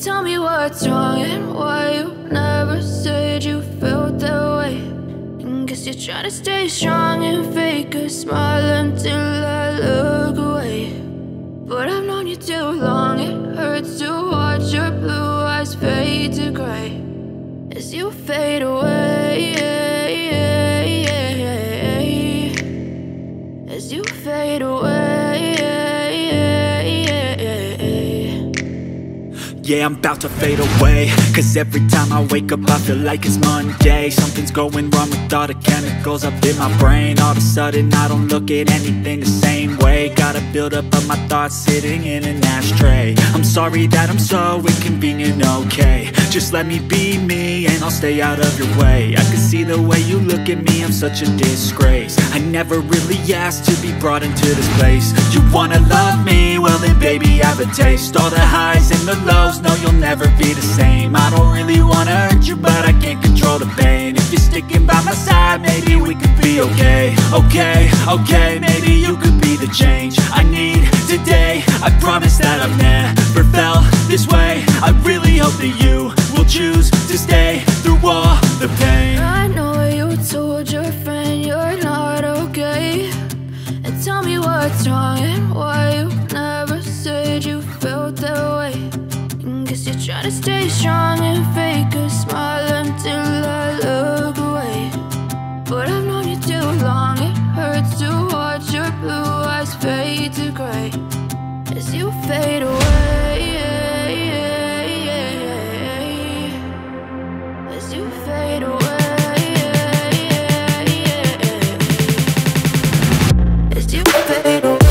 Tell me what's wrong and why you never said you felt that way. And guess you're trying to stay strong and fake a smile until I look away. But I've known you too long, it hurts to watch your blue eyes fade to gray as you fade away, as you fade away. Yeah, I'm about to fade away, cause every time I wake up I feel like it's Monday. Something's going wrong with all the chemicals up in my brain. All of a sudden I don't look at anything the same way. Got a buildup of my thoughts sitting in an ashtray. I'm sorry that I'm so inconvenient, okay. Just let me be me and I'll stay out of your way. I can see the way you look at me, I'm such a disgrace. I never really asked to be brought into this place. You wanna love me? Well then baby I have a taste. All the highs and the lows, no, you'll never be the same. I don't really wanna hurt you, but I can't control the pain. If you're sticking by my side, maybe we could be okay. Okay, maybe you could be the change I need today. I promise that I've never felt this way. I really hope that you will choose to stay through all the pain. I know you told your friend you're not okay, and tell me what's wrong and why you never said you felt that way. Guess you're trying to stay strong and fake a smile until I look away. But I've known you too long, it hurts to watch your blue eyes fade to gray as you fade away, as you fade away, as you fade away.